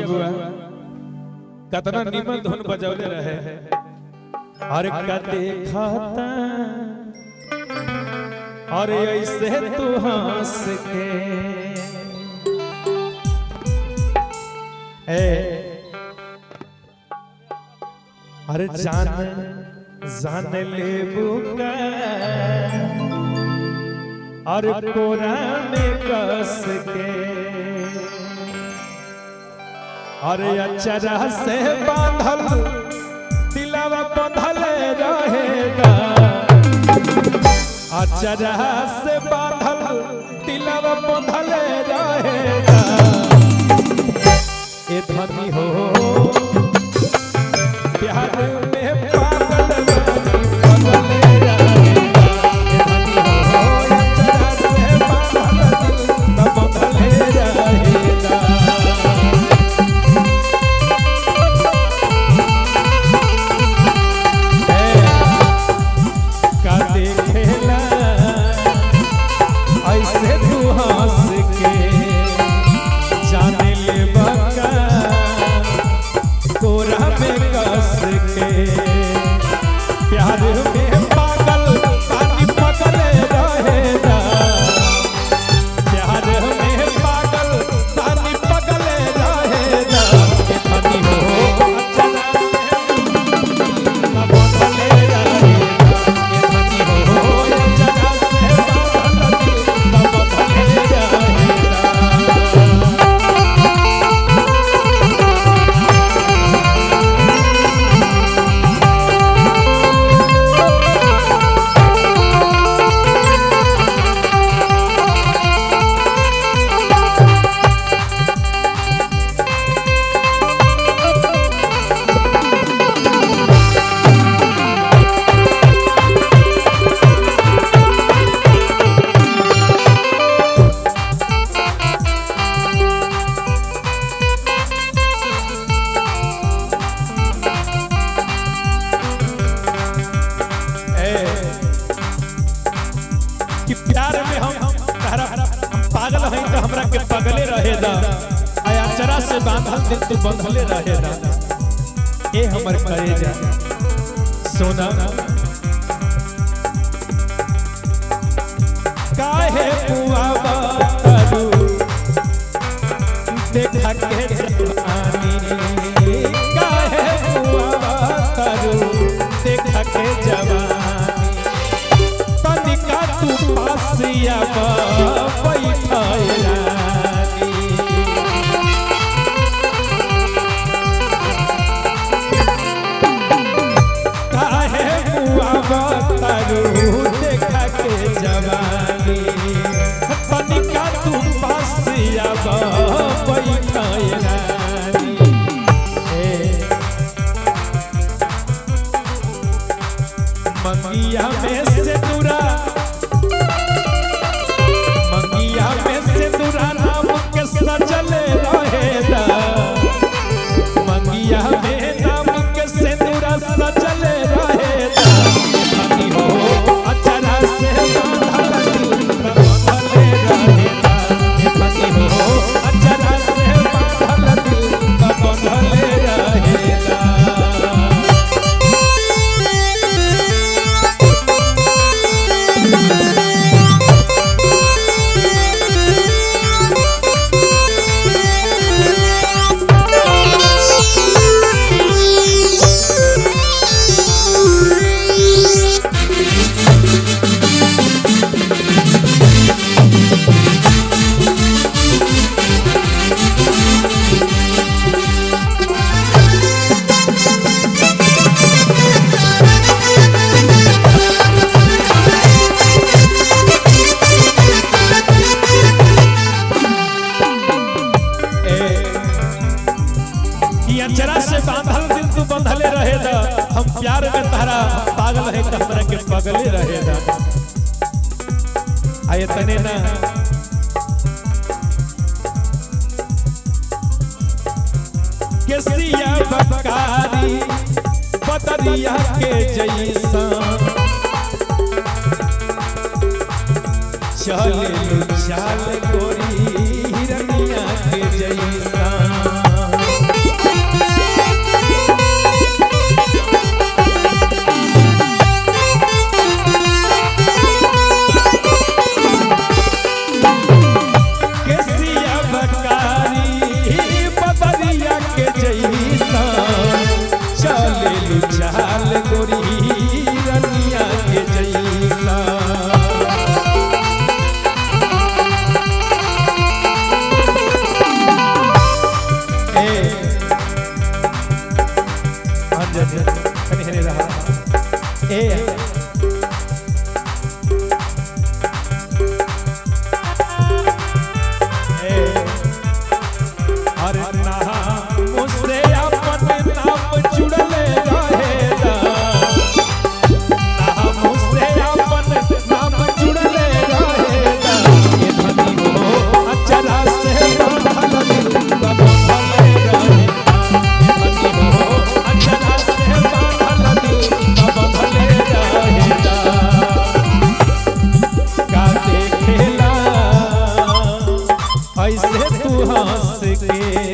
बबुआ कतना निमन धुन बजौले रहे और का देखता और ऐसे तू हंस के अरे जान जान ले बुका और कोरा में कस के और अचरा से बांधल दिलवा बंधल रहेगा अचरा से बांधल दिलवा बंधल रहेगा ए धनी हो प्यार में पागल बंधल रहेगा ए धनी हो अचरा से बांधल दिलवा बंधल रहेगा कि प्यार में हम पागल हैं तो हमरा के पगले रहेदा आया चरा से बांधल दिल तू बंधले रहेदा ए हमर कलेजा सोना काहे पुआवा करू देखा के जवानी काहे पुआवा करू देखा के जवानी तू पासिया बैठाई रानी काहे बुआ तारू देखा के जवानी तनिका तू पासिया बैठाई रानी मंगिया में से दूरा सजल रहेदा मंगिया में नाम के सिंदूरा सजल रहेदा धनी हो अचरा से बांधल बंधल रहेदा धनी हो अचरा से बांधल बंधल रहेदा अचरा से बांधल दिल तू बंधले रहेदा हम प्यार में तारा पागल है त हमरा के पगले रहेदा आये तने ना केसिया बकारी बदरिया के जैसा चले चाल गोरी हिरनिया के जैसा के